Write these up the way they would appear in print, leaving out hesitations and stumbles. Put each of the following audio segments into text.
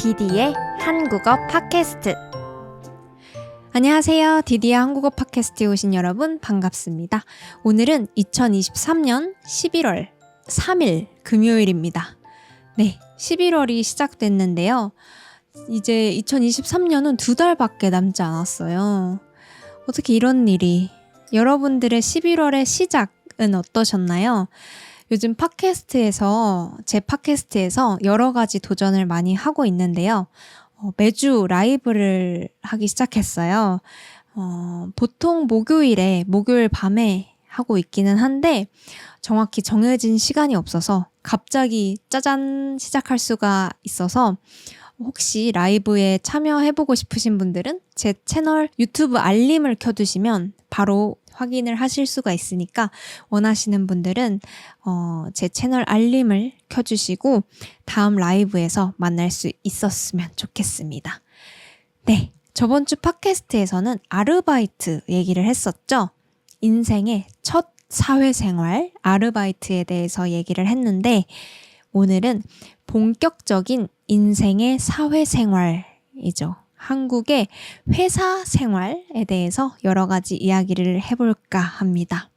디디의 한국어 팟캐스트. 안녕하세요. 디디의 한국어 팟캐스트에 오신 여러분 반갑습니다. 오늘은 2023년 11월 3일 금요일입니다. 네, 11월이 시작됐는데요. 이제 2023년은 2달밖에 남지 않았어요. 어떻게 이런 일이. 여러분들의 11월의 시작은 어떠셨나요? 요즘 제 팟캐스트에서 여러 가지 도전을 많이 하고 있는데요. 매주 라이브를 하기 시작했어요. 보통 목요일 밤에 하고 있기는 한데 정확히 정해진 시간이 없어서 갑자기 짜잔 시작할 수가 있어서 혹시 라이브에 참여해보고 싶으신 분들은 제 채널 유튜브 알림을 켜두시면 바로 확인을 하실 수가 있으니까 원하시는 분들은 제 채널 알림을 켜주시고 다음 라이브에서 만날 수 있었으면 좋겠습니다. 네, 저번 주 팟캐스트에서는 아르바이트 얘기를 했었죠. 인생의 첫 사회생활 아르바이트에 대해서 얘기를 했는데 오늘은 본격적인 인생의 사회생활이죠. 한국의 회사 생활에 대해서 여러 가지 이야기를 해볼까 합니다.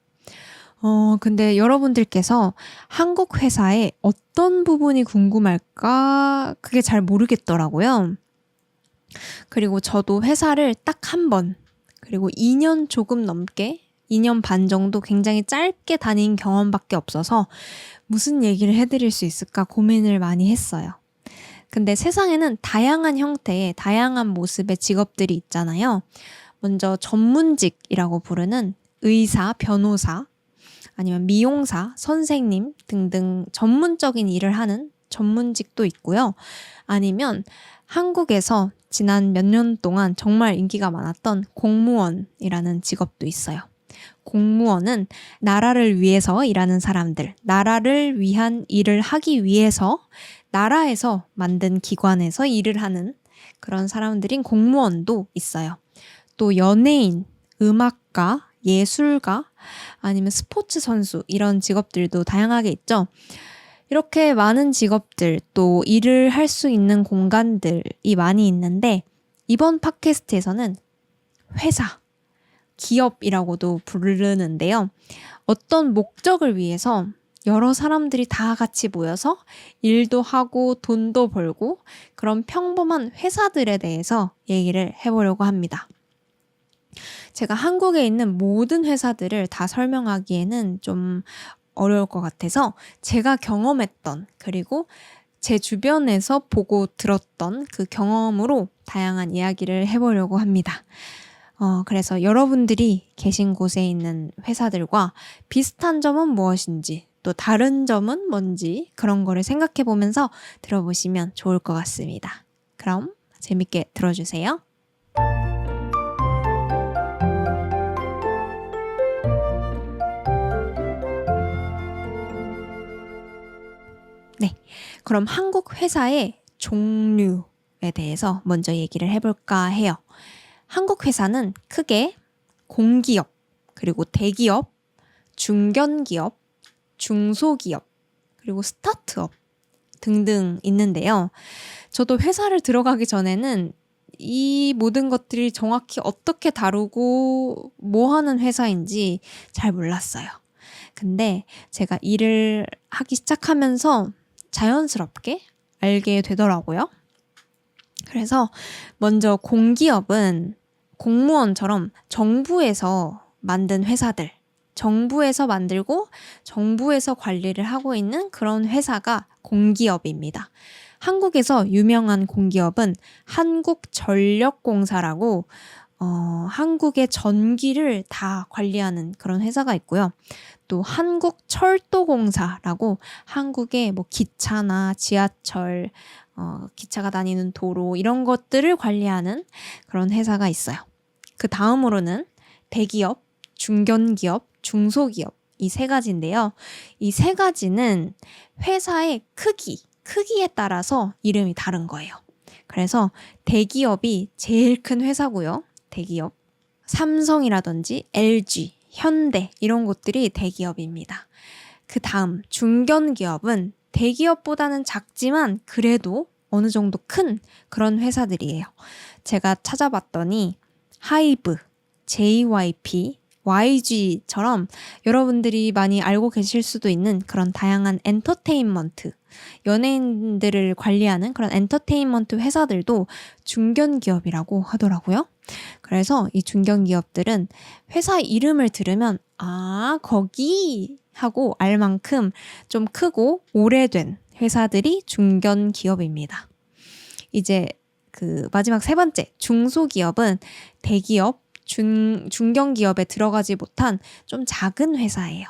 근데 여러분들께서 한국 회사의 어떤 부분이 궁금할까? 그게 잘 모르겠더라고요. 그리고 저도 회사를 딱 한 번, 그리고 2년 조금 넘게, 2년 반 정도 굉장히 짧게 다닌 경험밖에 없어서 무슨 얘기를 해드릴 수 있을까 고민을 많이 했어요. 근데 세상에는 다양한 형태의 다양한 모습의 직업들이 있잖아요. 먼저 전문직이라고 부르는 의사, 변호사, 아니면 미용사, 선생님 등등 전문적인 일을 하는 전문직도 있고요. 아니면 한국에서 지난 몇 년 동안 정말 인기가 많았던 공무원이라는 직업도 있어요. 공무원은 나라를 위해서 일하는 사람들, 나라를 위한 일을 하기 위해서 나라에서 만든 기관에서 일을 하는 그런 사람들인 공무원도 있어요. 또 연예인, 음악가, 예술가, 아니면 스포츠 선수 이런 직업들도 다양하게 있죠. 이렇게 많은 직업들 또 일을 할 수 있는 공간들이 많이 있는데 이번 팟캐스트에서는 회사, 기업이라고도 부르는데요. 어떤 목적을 위해서 여러 사람들이 다 같이 모여서 일도 하고 돈도 벌고 그런 평범한 회사들에 대해서 얘기를 해보려고 합니다. 제가 한국에 있는 모든 회사들을 다 설명하기에는 좀 어려울 것 같아서 제가 경험했던 그리고 제 주변에서 보고 들었던 그 경험으로 다양한 이야기를 해보려고 합니다. 그래서 여러분들이 계신 곳에 있는 회사들과 비슷한 점은 무엇인지 또 다른 점은 뭔지 그런 거를 생각해 보면서 들어보시면 좋을 것 같습니다. 그럼 재밌게 들어주세요. 네, 그럼 한국 회사의 종류에 대해서 먼저 얘기를 해볼까 해요. 한국 회사는 크게 공기업, 그리고 대기업, 중견기업, 중소기업, 그리고 스타트업 등등 있는데요. 저도 회사를 들어가기 전에는 이 모든 것들이 정확히 어떻게 다루고 뭐 하는 회사인지 잘 몰랐어요. 근데 제가 일을 하기 시작하면서 자연스럽게 알게 되더라고요. 그래서 먼저 공기업은 공무원처럼 정부에서 만든 회사들, 정부에서 만들고 정부에서 관리를 하고 있는 그런 회사가 공기업입니다. 한국에서 유명한 공기업은 한국전력공사라고 한국의 전기를 다 관리하는 그런 회사가 있고요. 또 한국철도공사라고 한국의 뭐 기차나 지하철, 기차가 다니는 도로 이런 것들을 관리하는 그런 회사가 있어요. 그 다음으로는 대기업, 중견기업, 중소기업 이 세 가지인데요. 이 세 가지는 회사의 크기에 따라서 이름이 다른 거예요. 그래서 대기업이 제일 큰 회사고요. 대기업. 삼성이라든지 LG, 현대 이런 곳들이 대기업입니다. 그 다음 중견기업은 대기업보다는 작지만 그래도 어느 정도 큰 그런 회사들이에요. 제가 찾아봤더니 하이브, JYP, YG처럼 여러분들이 많이 알고 계실 수도 있는 그런 다양한 엔터테인먼트, 연예인들을 관리하는 그런 엔터테인먼트 회사들도 중견기업이라고 하더라고요. 그래서 이 중견기업들은 회사 이름을 들으면 거기 하고 알 만큼 좀 크고 오래된 회사들이 중견기업입니다. 이제 그 마지막 세 번째, 중소기업은 대기업, 중견기업에 들어가지 못한 좀 작은 회사예요.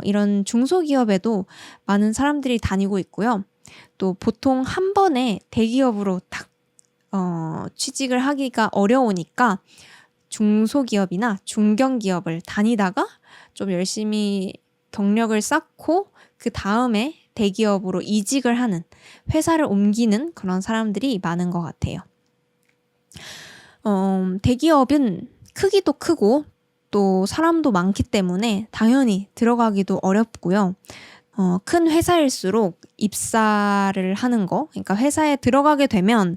이런 중소기업에도 많은 사람들이 다니고 있고요. 또 보통 한 번에 대기업으로 딱 취직을 하기가 어려우니까 중소기업이나 중견기업을 다니다가 좀 열심히 경력을 쌓고 그 다음에 대기업으로 이직을 하는, 회사를 옮기는 그런 사람들이 많은 것 같아요. 대기업은 크기도 크고 또 사람도 많기 때문에 당연히 들어가기도 어렵고요. 큰 회사일수록 입사를 하는 거, 그러니까 회사에 들어가게 되면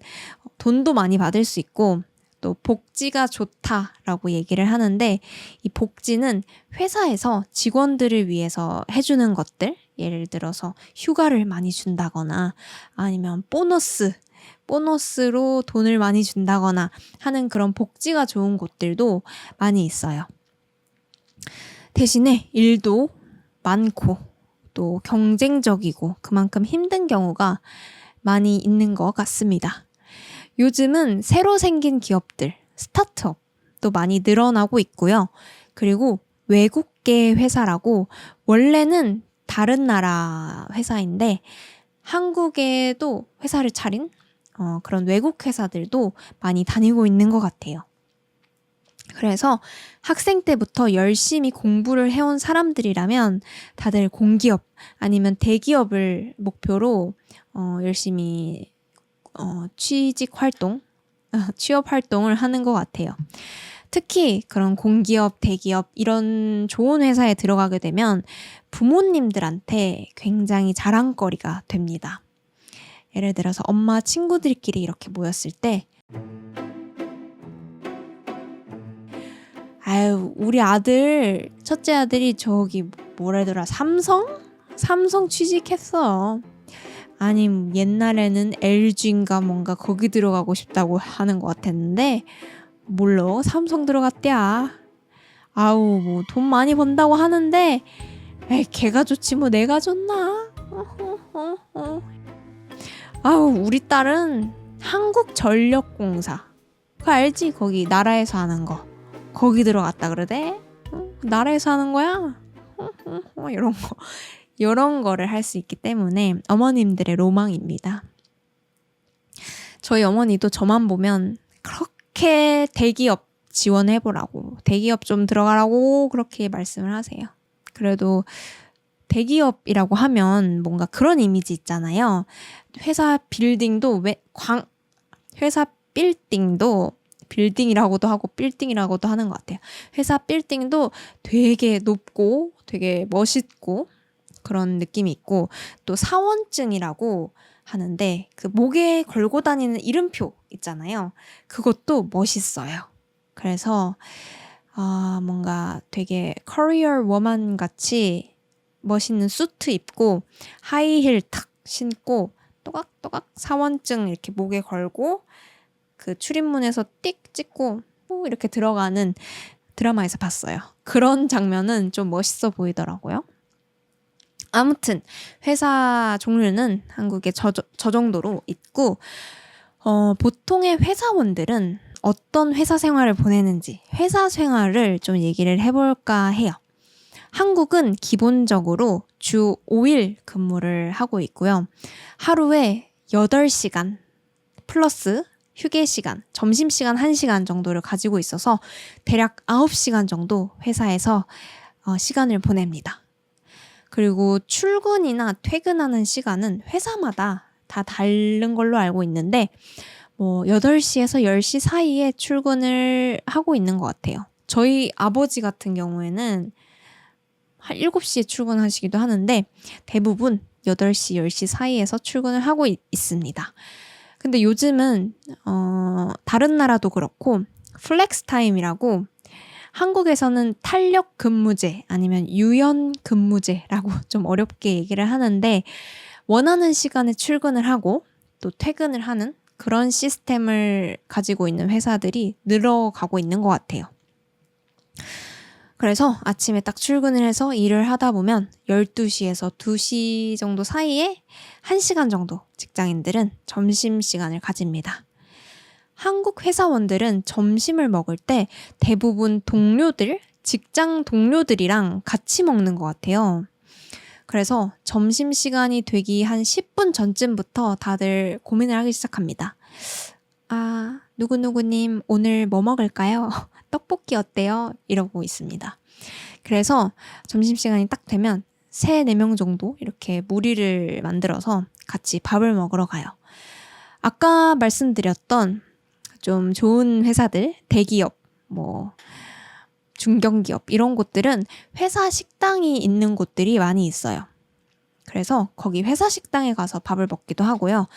돈도 많이 받을 수 있고 또 복지가 좋다라고 얘기를 하는데, 이 복지는 회사에서 직원들을 위해서 해주는 것들, 예를 들어서 휴가를 많이 준다거나 아니면 보너스로 돈을 많이 준다거나 하는 그런 복지가 좋은 곳들도 많이 있어요. 대신에 일도 많고 또 경쟁적이고 그만큼 힘든 경우가 많이 있는 것 같습니다. 요즘은 새로 생긴 기업들, 스타트업도 많이 늘어나고 있고요. 그리고 외국계 회사라고, 원래는 다른 나라 회사인데 한국에도 회사를 차린 그런 외국 회사들도 많이 다니고 있는 것 같아요. 그래서 학생 때부터 열심히 공부를 해온 사람들이라면 다들 공기업 아니면 대기업을 목표로 열심히 취업 활동을 하는 것 같아요. 특히 그런 공기업, 대기업 이런 좋은 회사에 들어가게 되면 부모님들한테 굉장히 자랑거리가 됩니다. 예를 들어서 엄마 친구들끼리 이렇게 모였을 때 우리 아들, 첫째 아들이 저기 뭐래더라, 삼성 취직했어. 아니 옛날에는 LG인가 뭔가 거기 들어가고 싶다고 하는 것 같았는데 몰라, 삼성 들어갔대야. 뭐 돈 많이 번다고 하는데 걔가 좋지 뭐 내가 좋나. 우리 딸은 한국전력공사, 그거 알지? 거기 나라에서 하는 거, 거기 들어갔다 그러대. 나라에서 하는 거야? 이런 거를 할 수 있기 때문에 어머님들의 로망입니다. 저희 어머니도 저만 보면 그렇게 대기업 지원해보라고, 대기업 좀 들어가라고 그렇게 말씀을 하세요. 그래도 대기업이라고 하면 뭔가 그런 이미지 있잖아요. 회사 빌딩도 빌딩이라고도 하고 빌딩이라고도 하는 것 같아요. 회사 빌딩도 되게 높고 되게 멋있고 그런 느낌이 있고, 또 사원증이라고 하는데 그 목에 걸고 다니는 이름표 있잖아요. 그것도 멋있어요. 그래서 뭔가 되게 커리어 워먼 같이 멋있는 수트 입고 하이힐 탁 신고 또각또각 사원증 이렇게 목에 걸고 그 출입문에서 띡 찍고 이렇게 들어가는 드라마에서 봤어요. 그런 장면은 좀 멋있어 보이더라고요. 아무튼 회사 종류는 한국에 저 정도로 있고, 보통의 회사원들은 어떤 회사 생활을 보내는지 회사 생활을 좀 얘기를 해볼까 해요. 한국은 기본적으로 주 5일 근무를 하고 있고요. 하루에 8시간 플러스 휴게시간, 점심시간 1시간 정도를 가지고 있어서 대략 9시간 정도 회사에서 시간을 보냅니다. 그리고 출근이나 퇴근하는 시간은 회사마다 다 다른 걸로 알고 있는데 8시에서 10시 사이에 출근을 하고 있는 것 같아요. 저희 아버지 같은 경우에는 한 7시에 출근하시기도 하는데 대부분 8시, 10시 사이에서 출근을 하고 있습니다. 근데 요즘은 다른 나라도 그렇고 플렉스 타임이라고 한국에서는 탄력 근무제 아니면 유연 근무제라고 좀 어렵게 얘기를 하는데 원하는 시간에 출근을 하고 또 퇴근을 하는 그런 시스템을 가지고 있는 회사들이 늘어가고 있는 것 같아요. 그래서 아침에 딱 출근을 해서 일을 하다 보면 12시에서 2시 정도 사이에 1시간 정도 직장인들은 점심시간을 가집니다. 한국 회사원들은 점심을 먹을 때 대부분 직장 동료들이랑 같이 먹는 것 같아요. 그래서 점심시간이 되기 한 10분 전쯤부터 다들 고민을 하기 시작합니다. 아, 누구누구님 오늘 뭐 먹을까요? 떡볶이 어때요? 이러고 있습니다. 그래서 점심시간이 딱 되면 3, 4명 정도 이렇게 무리를 만들어서 같이 밥을 먹으러 가요. 아까 말씀드렸던 좀 좋은 회사들, 대기업, 중견기업 이런 곳들은 회사 식당이 있는 곳들이 많이 있어요. 그래서 거기 회사 식당에 가서 밥을 먹기도 하고요.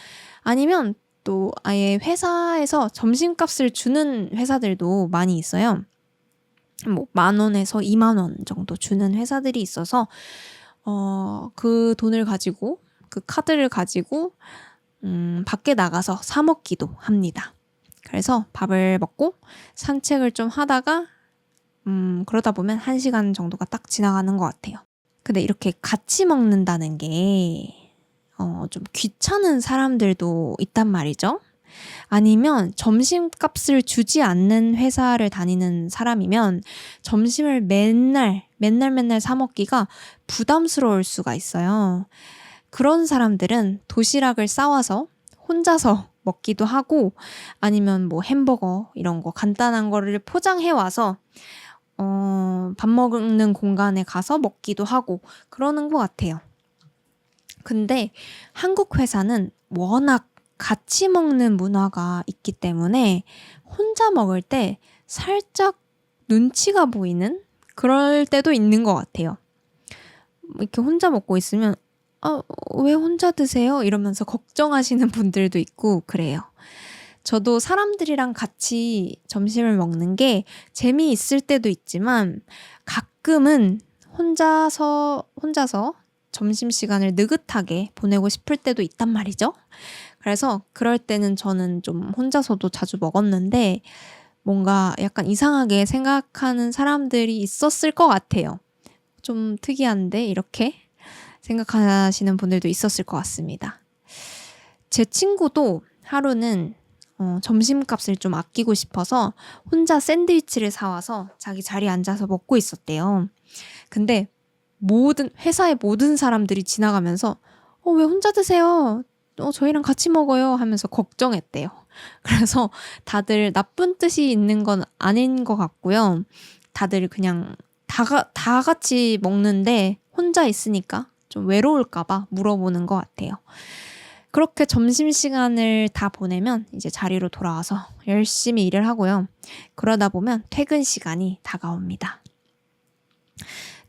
아니면 또 아예 회사에서 점심값을 주는 회사들도 많이 있어요. 10,000원에서 20,000원 정도 주는 회사들이 있어서 그 돈을 가지고 그 카드를 가지고 밖에 나가서 사 먹기도 합니다. 그래서 밥을 먹고 산책을 좀 하다가 그러다 보면 1시간 정도가 딱 지나가는 것 같아요. 근데 이렇게 같이 먹는다는 게 좀 귀찮은 사람들도 있단 말이죠. 아니면 점심값을 주지 않는 회사를 다니는 사람이면 점심을 맨날 사 먹기가 부담스러울 수가 있어요. 그런 사람들은 도시락을 싸와서 혼자서 먹기도 하고 아니면 햄버거 이런 거 간단한 거를 포장해 와서 밥 먹는 공간에 가서 먹기도 하고 그러는 것 같아요. 근데 한국 회사는 워낙 같이 먹는 문화가 있기 때문에 혼자 먹을 때 살짝 눈치가 보이는 그럴 때도 있는 것 같아요. 이렇게 혼자 먹고 있으면 왜 혼자 드세요? 이러면서 걱정하시는 분들도 있고 그래요. 저도 사람들이랑 같이 점심을 먹는 게 재미있을 때도 있지만 가끔은 혼자서 점심시간을 느긋하게 보내고 싶을 때도 있단 말이죠. 그래서 그럴 때는 저는 좀 혼자서도 자주 먹었는데 뭔가 약간 이상하게 생각하는 사람들이 있었을 것 같아요. 좀 특이한데 이렇게 생각하시는 분들도 있었을 것 같습니다. 제 친구도 하루는 점심값을 좀 아끼고 싶어서 혼자 샌드위치를 사와서 자기 자리에 앉아서 먹고 있었대요. 근데 회사의 모든 사람들이 지나가면서 왜 혼자 드세요? 저희랑 같이 먹어요 하면서 걱정했대요. 그래서 다들 나쁜 뜻이 있는 건 아닌 것 같고요. 다들 그냥 다 같이 먹는데 혼자 있으니까 좀 외로울까봐 물어보는 것 같아요. 그렇게 점심시간을 다 보내면 이제 자리로 돌아와서 열심히 일을 하고요. 그러다 보면 퇴근 시간이 다가옵니다.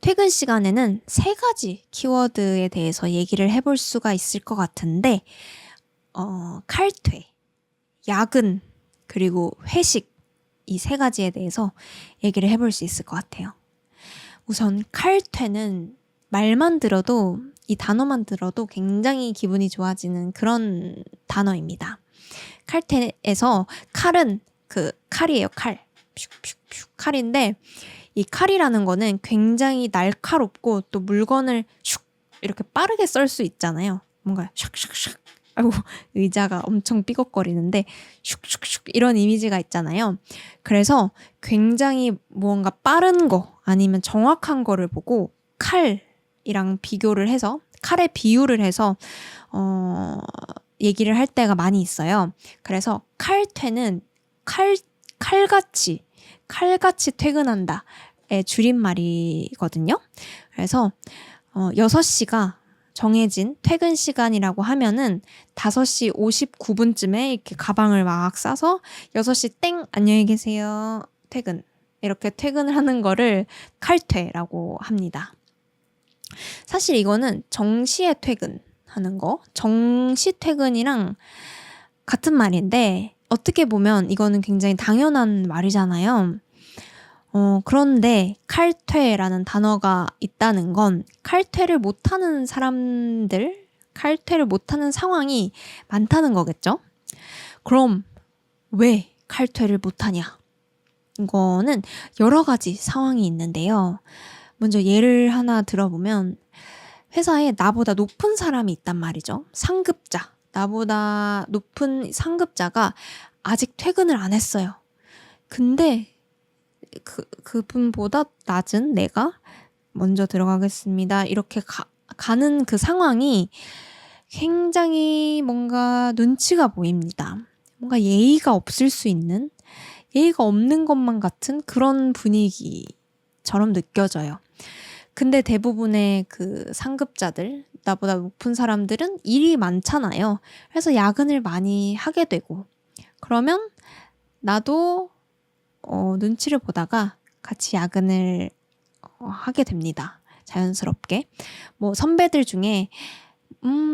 퇴근 시간에는 3가지 키워드에 대해서 얘기를 해볼 수가 있을 것 같은데 칼퇴, 야근, 그리고 회식 이 3가지에 대해서 얘기를 해볼 수 있을 것 같아요. 우선 칼퇴는 말만 들어도 이 단어만 들어도 굉장히 기분이 좋아지는 그런 단어입니다. 칼퇴에서 칼은 칼이에요. 칼. 슉슉슉 칼인데 이 칼이라는 거는 굉장히 날카롭고 또 물건을 슉 이렇게 빠르게 썰 수 있잖아요. 뭔가 슉슉슉. 아이고 의자가 엄청 삐걱거리는데 슉슉슉 이런 이미지가 있잖아요. 그래서 굉장히 무언가 빠른 거 아니면 정확한 거를 보고 칼이랑 비교를 해서 칼에 비유를 해서 얘기를 할 때가 많이 있어요. 그래서 칼퇴는 칼같이 퇴근한다의 줄임말이거든요. 그래서 6시가 정해진 퇴근 시간이라고 하면은 5시 59분쯤에 이렇게 가방을 막 싸서 6시 땡 안녕히 계세요 퇴근 이렇게 퇴근을 하는 거를 칼퇴라고 합니다. 사실 이거는 정시의 퇴근 하는 거, 정시 퇴근이랑 같은 말인데 어떻게 보면 이거는 굉장히 당연한 말이잖아요. 그런데 칼퇴라는 단어가 있다는 건 칼퇴를 못하는 사람들, 칼퇴를 못하는 상황이 많다는 거겠죠? 그럼 왜 칼퇴를 못하냐? 이거는 여러 가지 상황이 있는데요. 먼저 예를 하나 들어보면 회사에 나보다 높은 사람이 있단 말이죠. 상급자, 나보다 높은 상급자가 아직 퇴근을 안 했어요. 근데 그분보다 낮은 내가 먼저 들어가겠습니다. 이렇게 가는 그 상황이 굉장히 뭔가 눈치가 보입니다. 뭔가 예의가 없을 수 있는, 예의가 없는 것만 같은 그런 분위기처럼 느껴져요. 근데 대부분의 그 상급자들, 나보다 높은 사람들은 일이 많잖아요. 그래서 야근을 많이 하게 되고, 그러면 나도 눈치를 보다가 같이 야근을 하게 됩니다. 자연스럽게. 뭐 선배들 중에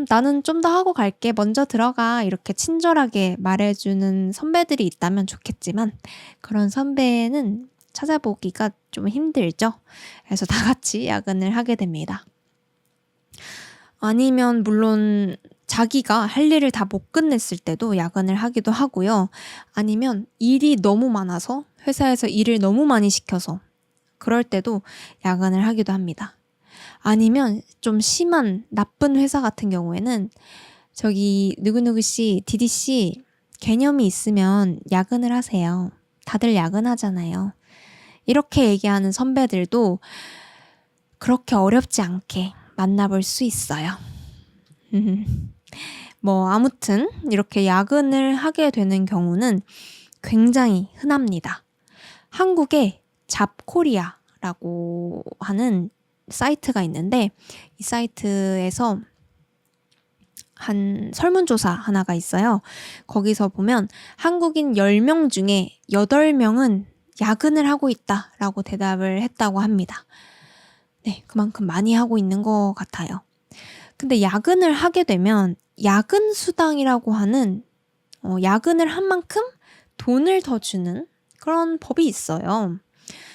나는 좀 더 하고 갈게. 먼저 들어가. 이렇게 친절하게 말해주는 선배들이 있다면 좋겠지만 그런 선배는 찾아보기가 좀 힘들죠. 그래서 다 같이 야근을 하게 됩니다. 아니면 물론 자기가 할 일을 다 못 끝냈을 때도 야근을 하기도 하고요. 아니면 일이 너무 많아서 회사에서 일을 너무 많이 시켜서 그럴 때도 야근을 하기도 합니다. 아니면 좀 심한 나쁜 회사 같은 경우에는 저기 누구누구 씨, 디디 씨 개념이 있으면 야근을 하세요. 다들 야근하잖아요. 이렇게 얘기하는 선배들도 그렇게 어렵지 않게 만나볼 수 있어요. 뭐 아무튼 이렇게 야근을 하게 되는 경우는 굉장히 흔합니다. 한국에 잡코리아라고 하는 사이트가 있는데 이 사이트에서 한 설문조사 하나가 있어요. 거기서 보면 한국인 10명 중에 8명은 야근을 하고 있다라고 대답을 했다고 합니다. 네, 그만큼 많이 하고 있는 것 같아요. 근데 야근을 하게 되면 야근 수당이라고 하는 야근을 한 만큼 돈을 더 주는 그런 법이 있어요.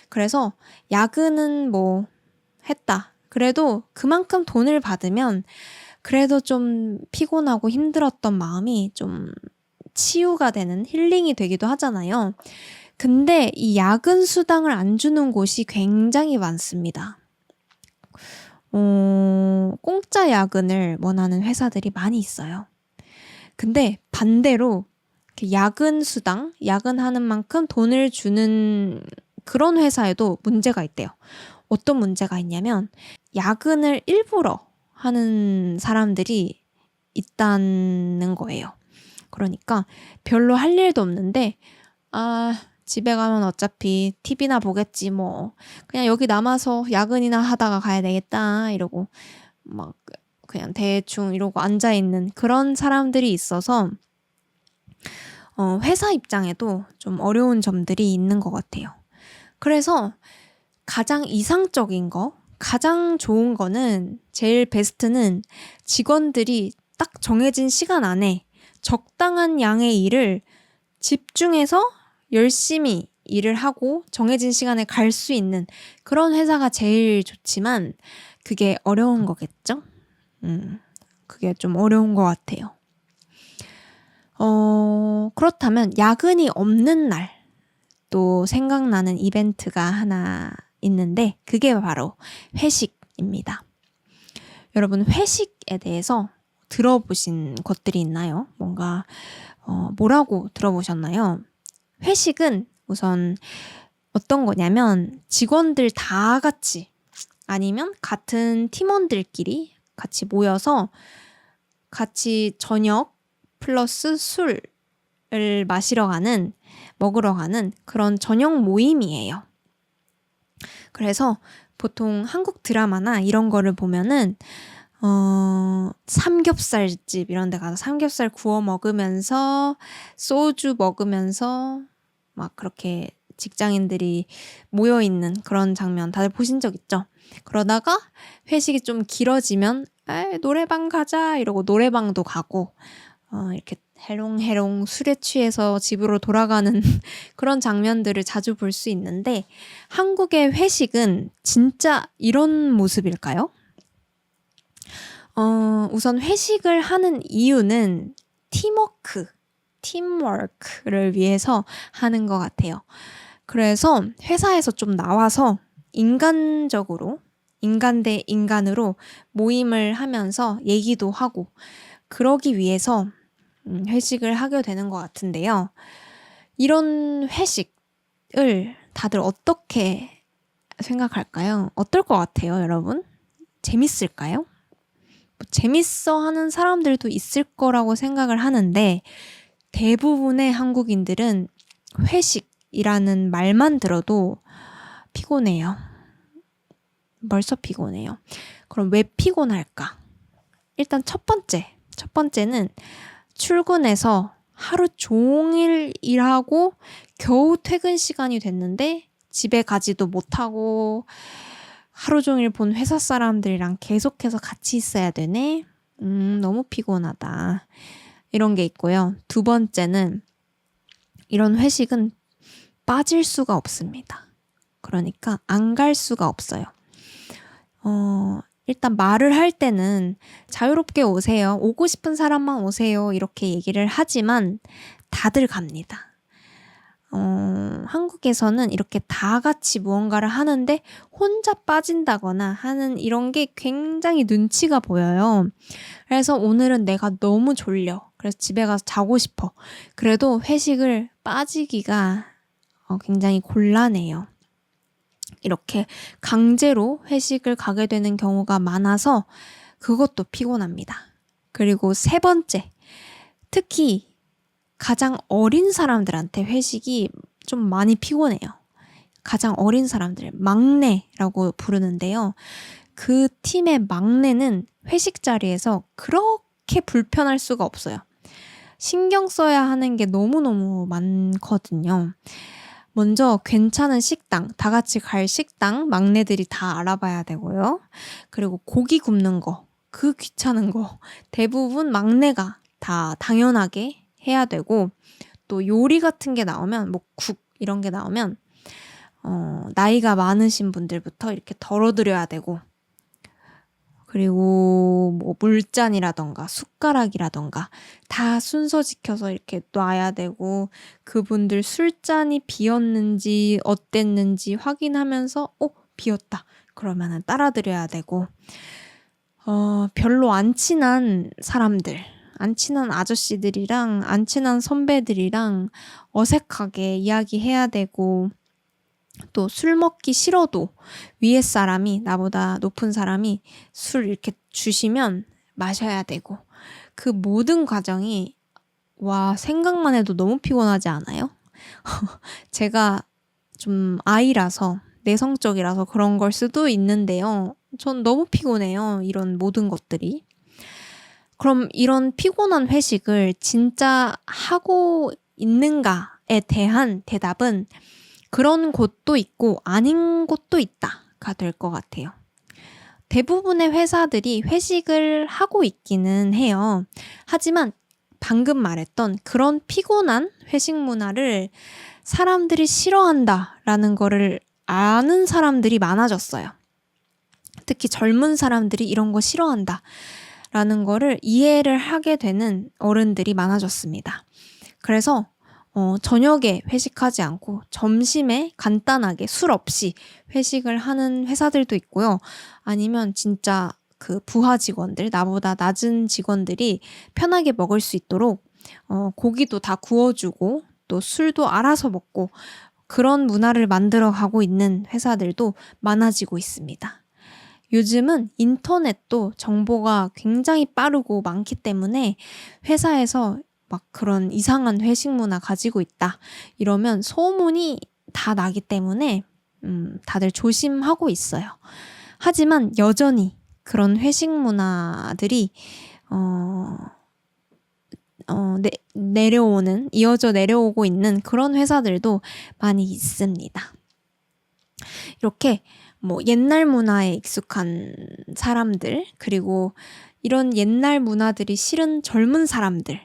그래서 야근은 뭐 했다. 그래도 그만큼 돈을 받으면 그래도 좀 피곤하고 힘들었던 마음이 좀 치유가 되는 힐링이 되기도 하잖아요. 근데 이 야근 수당을 안 주는 곳이 굉장히 많습니다. 공짜 야근을 원하는 회사들이 많이 있어요. 근데 반대로 야근 수당, 야근하는 만큼 돈을 주는 그런 회사에도 문제가 있대요. 어떤 문제가 있냐면 야근을 일부러 하는 사람들이 있다는 거예요. 그러니까 별로 할 일도 없는데 집에 가면 어차피 TV나 보겠지 뭐 그냥 여기 남아서 야근이나 하다가 가야 되겠다 이러고 막 그냥 대충 이러고 앉아있는 그런 사람들이 있어서 회사 입장에도 좀 어려운 점들이 있는 것 같아요. 그래서 가장 이상적인 거, 가장 좋은 거는 제일 베스트는 직원들이 딱 정해진 시간 안에 적당한 양의 일을 집중해서 열심히 일을 하고 정해진 시간에 갈 수 있는 그런 회사가 제일 좋지만 그게 어려운 거겠죠? 그게 좀 어려운 것 같아요. 그렇다면 야근이 없는 날 또 생각나는 이벤트가 하나 있는데 그게 바로 회식입니다. 여러분 회식에 대해서 들어보신 것들이 있나요? 뭔가 뭐라고 들어보셨나요? 회식은 우선 어떤 거냐면 직원들 다 같이 아니면 같은 팀원들끼리 같이 모여서 같이 저녁 플러스 술을 먹으러 가는 그런 저녁 모임이에요. 그래서 보통 한국 드라마나 이런 거를 보면은 삼겹살집 이런 데 가서 삼겹살 구워 먹으면서 소주 먹으면서 막 그렇게 직장인들이 모여있는 그런 장면 다들 보신 적 있죠? 그러다가 회식이 좀 길어지면 노래방 가자 이러고 노래방도 가고 이렇게 해롱해롱 술에 취해서 집으로 돌아가는 그런 장면들을 자주 볼 수 있는데 한국의 회식은 진짜 이런 모습일까요? 우선 회식을 하는 이유는 팀워크를 위해서 하는 것 같아요. 그래서 회사에서 좀 나와서 인간적으로 인간 대 인간으로 모임을 하면서 얘기도 하고 그러기 위해서 회식을 하게 되는 것 같은데요. 이런 회식을 다들 어떻게 생각할까요? 어떨 것 같아요, 여러분? 재밌을까요? 재밌어 하는 사람들도 있을 거라고 생각을 하는데 대부분의 한국인들은 회식이라는 말만 들어도 피곤해요. 벌써 피곤해요. 그럼 왜 피곤할까? 일단 첫 번째는 출근해서 하루 종일 일하고 겨우 퇴근 시간이 됐는데 집에 가지도 못하고 하루 종일 본 회사 사람들이랑 계속해서 같이 있어야 되네. 너무 피곤하다. 이런 게 있고요. 두 번째는 이런 회식은 빠질 수가 없습니다. 그러니까 안 갈 수가 없어요. 일단 말을 할 때는 자유롭게 오세요. 오고 싶은 사람만 오세요. 이렇게 얘기를 하지만 다들 갑니다. 한국에서는 이렇게 다 같이 무언가를 하는데 혼자 빠진다거나 하는 이런 게 굉장히 눈치가 보여요. 그래서 오늘은 내가 너무 졸려. 그래서 집에 가서 자고 싶어. 그래도 회식을 빠지기가 굉장히 곤란해요. 이렇게 강제로 회식을 가게 되는 경우가 많아서 그것도 피곤합니다. 그리고 세 번째, 특히 가장 어린 사람들한테 회식이 좀 많이 피곤해요. 가장 어린 사람들, 막내라고 부르는데요. 그 팀의 막내는 회식 자리에서 그렇게 불편할 수가 없어요. 신경 써야 하는 게 너무너무 많거든요. 먼저 괜찮은 식당, 다 같이 갈 식당 막내들이 다 알아봐야 되고요. 그리고 고기 굽는 거, 그 귀찮은 거 대부분 막내가 다 당연하게 해야 되고 또 요리 같은 게 나오면 뭐 국 이런 게 나오면 나이가 많으신 분들부터 이렇게 덜어드려야 되고 그리고 뭐 물잔이라던가 숟가락이라던가 다 순서 지켜서 이렇게 놔야 되고 그분들 술잔이 비었는지 어땠는지 확인하면서 비었다 그러면은 따라드려야 되고 별로 안 친한 사람들 안 친한 아저씨들이랑 안 친한 선배들이랑 어색하게 이야기해야 되고 또 술 먹기 싫어도 위에 사람이 나보다 높은 사람이 술 이렇게 주시면 마셔야 되고 그 모든 과정이 생각만 해도 너무 피곤하지 않아요? 제가 좀 아이라서 내성적이라서 그런 걸 수도 있는데요. 전 너무 피곤해요. 이런 모든 것들이. 그럼 이런 피곤한 회식을 진짜 하고 있는가에 대한 대답은 그런 곳도 있고 아닌 곳도 있다가 될 것 같아요. 대부분의 회사들이 회식을 하고 있기는 해요. 하지만 방금 말했던 그런 피곤한 회식 문화를 사람들이 싫어한다라는 거를 아는 사람들이 많아졌어요. 특히 젊은 사람들이 이런 거 싫어한다. 라는 거를 이해를 하게 되는 어른들이 많아졌습니다. 그래서 저녁에 회식하지 않고 점심에 간단하게 술 없이 회식을 하는 회사들도 있고요. 아니면 진짜 그 부하 직원들, 나보다 낮은 직원들이 편하게 먹을 수 있도록 고기도 다 구워주고 또 술도 알아서 먹고 그런 문화를 만들어 가고 있는 회사들도 많아지고 있습니다. 요즘은 인터넷도 정보가 굉장히 빠르고 많기 때문에 회사에서 막 그런 이상한 회식 문화 가지고 있다 이러면 소문이 다 나기 때문에 다들 조심하고 있어요. 하지만 여전히 그런 회식 문화들이 이어져 내려오고 있는 그런 회사들도 많이 있습니다. 이렇게 뭐 옛날 문화에 익숙한 사람들, 그리고 이런 옛날 문화들이 싫은 젊은 사람들,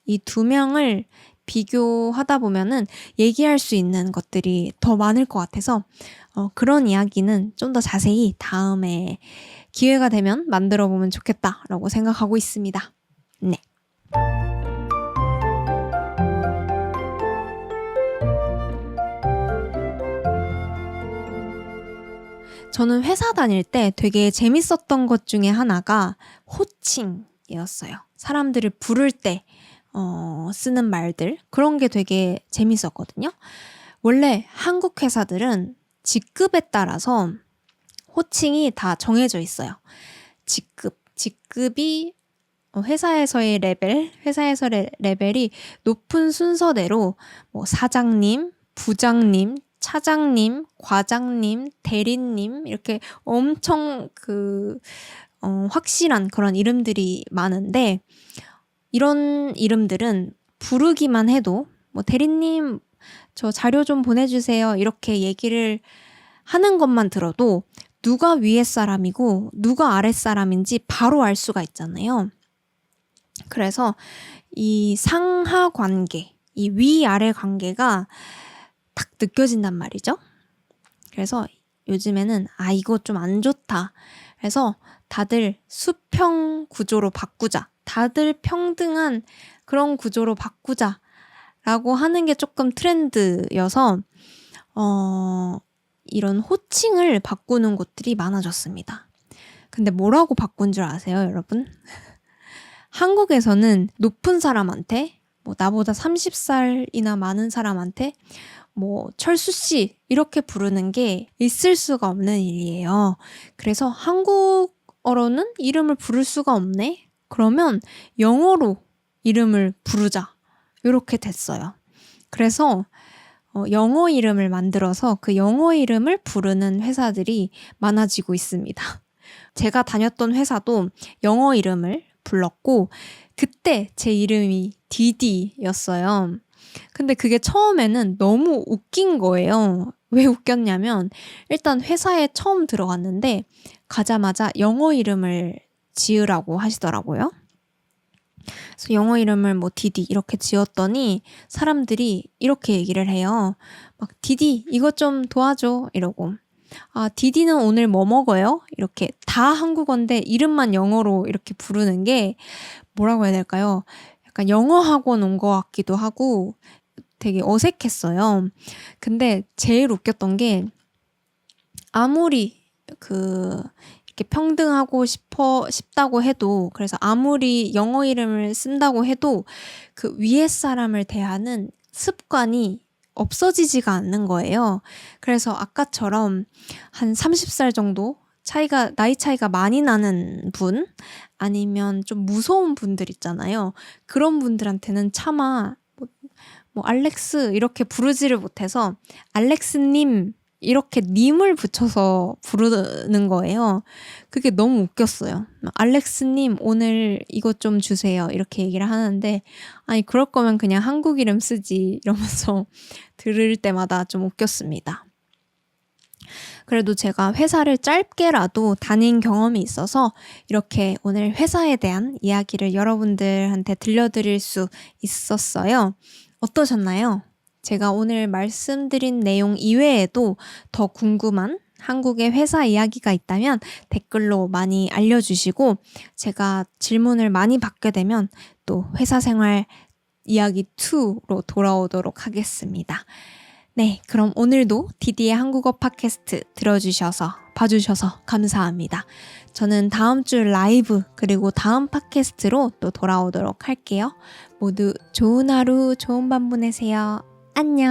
이 두 명을 비교하다 보면은 얘기할 수 있는 것들이 더 많을 것 같아서 그런 이야기는 좀 더 자세히 다음에 기회가 되면 만들어 보면 좋겠다라고 생각하고 있습니다. 네. 저는 회사 다닐 때 되게 재밌었던 것 중에 하나가 호칭이었어요. 사람들을 부를 때 쓰는 말들, 그런 게 되게 재밌었거든요. 원래 한국 회사들은 직급에 따라서 호칭이 다 정해져 있어요. 직급이 회사에서의 레벨이 높은 순서대로 뭐 사장님, 부장님, 차장님, 과장님, 대리님 이렇게 엄청 확실한 그런 이름들이 많은데, 이런 이름들은 부르기만 해도 뭐 대리님 저 자료 좀 보내주세요 이렇게 얘기를 하는 것만 들어도 누가 위에 사람이고 누가 아랫 사람인지 바로 알 수가 있잖아요. 그래서 이 상하 관계, 이 위아래 관계가 딱 느껴진단 말이죠. 그래서 요즘에는 이거 좀 안 좋다. 그래서 다들 수평 구조로 바꾸자. 다들 평등한 그런 구조로 바꾸자. 라고 하는 게 조금 트렌드여서 이런 호칭을 바꾸는 곳들이 많아졌습니다. 근데 뭐라고 바꾼 줄 아세요, 여러분? 한국에서는 높은 사람한테, 뭐 나보다 30살이나 많은 사람한테 뭐 철수 씨 이렇게 부르는 게 있을 수가 없는 일이에요. 그래서 한국어로는 이름을 부를 수가 없네? 그러면 영어로 이름을 부르자. 이렇게 됐어요. 그래서 영어 이름을 만들어서 그 영어 이름을 부르는 회사들이 많아지고 있습니다. 제가 다녔던 회사도 영어 이름을 불렀고, 그때 제 이름이 디디였어요. 근데 그게 처음에는 너무 웃긴 거예요. 왜 웃겼냐면, 일단 회사에 처음 들어갔는데 가자마자 영어 이름을 지으라고 하시더라고요. 그래서 영어 이름을 뭐 디디 이렇게 지었더니 사람들이 이렇게 얘기를 해요. 막 디디 이것 좀 도와줘 이러고, 디디는 오늘 뭐 먹어요? 이렇게 다 한국어인데 이름만 영어로 이렇게 부르는 게 뭐라고 해야 될까요? 약간 영어 학원 온 것 같기도 하고 되게 어색했어요. 근데 제일 웃겼던 게, 아무리 이렇게 평등하고 싶다고 해도, 그래서 아무리 영어 이름을 쓴다고 해도 그 위에 사람을 대하는 습관이 없어지지가 않는 거예요. 그래서 아까처럼 한 30살 정도 나이 차이가 많이 나는 분, 아니면 좀 무서운 분들 있잖아요. 그런 분들한테는 차마 뭐 알렉스 이렇게 부르지를 못해서 알렉스님 이렇게 님을 붙여서 부르는 거예요. 그게 너무 웃겼어요. 알렉스님 오늘 이것 좀 주세요 이렇게 얘기를 하는데, 아니 그럴 거면 그냥 한국 이름 쓰지 이러면서 들을 때마다 좀 웃겼습니다. 그래도 제가 회사를 짧게라도 다닌 경험이 있어서 이렇게 오늘 회사에 대한 이야기를 여러분들한테 들려드릴 수 있었어요. 어떠셨나요? 제가 오늘 말씀드린 내용 이외에도 더 궁금한 한국의 회사 이야기가 있다면 댓글로 많이 알려주시고, 제가 질문을 많이 받게 되면 또 회사 생활 이야기 2로 돌아오도록 하겠습니다. 네, 그럼 오늘도 디디의 한국어 팟캐스트 봐주셔서 감사합니다. 저는 다음 주 라이브 그리고 다음 팟캐스트로 또 돌아오도록 할게요. 모두 좋은 하루, 좋은 밤 보내세요. 안녕.